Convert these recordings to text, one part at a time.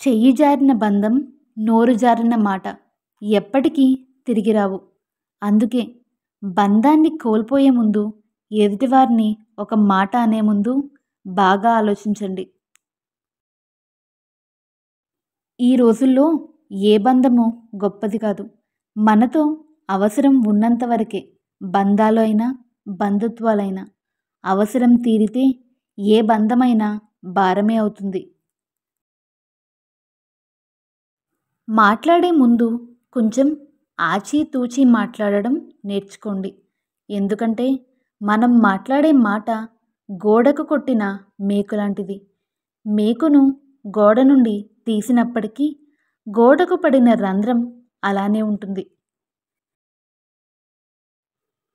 చెయ్యి జారిన బంధం, నోరు జారిన మాట ఎప్పటికీ తిరిగి రావు. అందుకే బంధాన్ని కోల్పోయే ముందు, ఎదుటివారిని ఒక మాట అనే ముందు బాగా ఆలోచించండి. ఈ రోజుల్లో ఏ బంధము గొప్పది కాదు. మనతో అవసరం ఉన్నంత వరకే బంధాలు అయినా, బంధుత్వాలైనా. అవసరం తీరితే ఏ బంధమైనా భారమే అవుతుంది. మాట్లాడే ముందు కొంచెం ఆచితూచి మాట్లాడడం నేర్చుకోండి. ఎందుకంటే మనం మాట్లాడే మాట గోడకు కొట్టిన మేకు లాంటిది. మేకును గోడ నుండి తీసినప్పటికీ గోడకు పడిన రంధ్రం అలానే ఉంటుంది.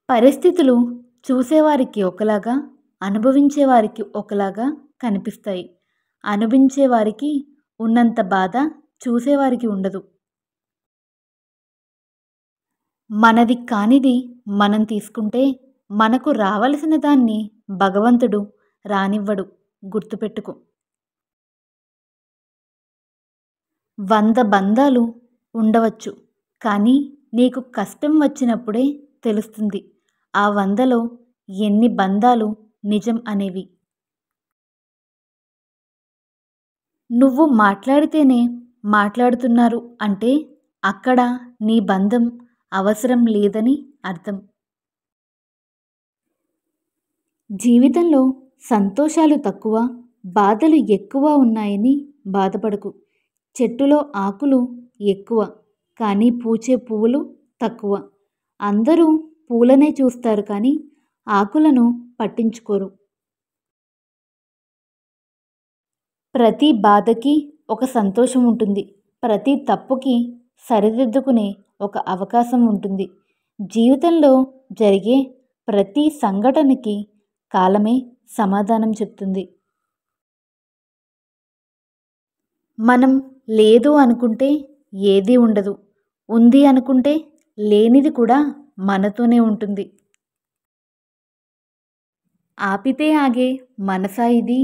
పరిస్థితులు చూసేవారికి ఒకలాగా, అనుభవించేవారికి ఒకలాగా కనిపిస్తాయి. అనుభవించేవారికి ఉన్నంత బాధ చూసేవారికి ఉండదు. మనది కానిది మనం తీసుకుంటే మనకు రావలసిన దాన్ని భగవంతుడు రానివ్వడు. గుర్తుపెట్టుకో. 100 బంధాలు ఉండవచ్చు, కానీ నీకు కష్టం వచ్చినప్పుడే తెలుస్తుంది ఆ 100లో ఎన్ని బంధాలు నిజం అనేవి. నువ్వు మాట్లాడితేనే మాట్లాడుతున్నారు అంటే అక్కడ నీ బంధం అవసరం లేదని అర్థం. జీవితంలో సంతోషాలు తక్కువ, బాధలు ఎక్కువ ఉన్నాయని బాధపడకు. చెట్టులో ఆకులు ఎక్కువ, కానీ పూచే పువ్వులు తక్కువ. అందరూ పూలనే చూస్తారు, కానీ ఆకులను పట్టించుకోరు. ప్రతి బాధకి ఒక సంతోషం ఉంటుంది. ప్రతి తప్పుకి సరిదిద్దుకునే ఒక అవకాశం ఉంటుంది. జీవితంలో జరిగే ప్రతి సంఘటనకి కాలమే సమాధానం చెప్తుంది. మనం లేదు అనుకుంటే ఏదీ ఉండదు. ఉంది అనుకుంటే లేనిది కూడా మనతోనే ఉంటుంది. ఆపితే ఆగే మనసా ఇది?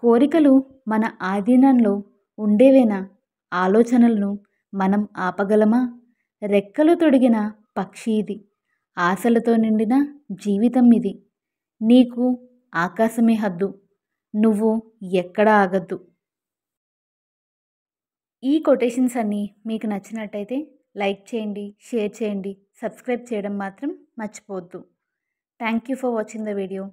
కోరికలు మన ఆధీనంలో ఉండేవేనా? ఆలోచనలను మనం ఆపగలమా? రెక్కలు తొడిగిన పక్షి ఇది. ఆశలతో నిండిన జీవితం ఇది. నీకు ఆకాశమే హద్దు. నువ్వు ఎక్కడా ఆగద్దు. ఈ కొటేషన్స్ అన్నీ మీకు నచ్చినట్టయితే లైక్ చేయండి, షేర్ చేయండి, సబ్స్క్రైబ్ చేయడం మాత్రం మర్చిపోవద్దు. Thank you for watching the video.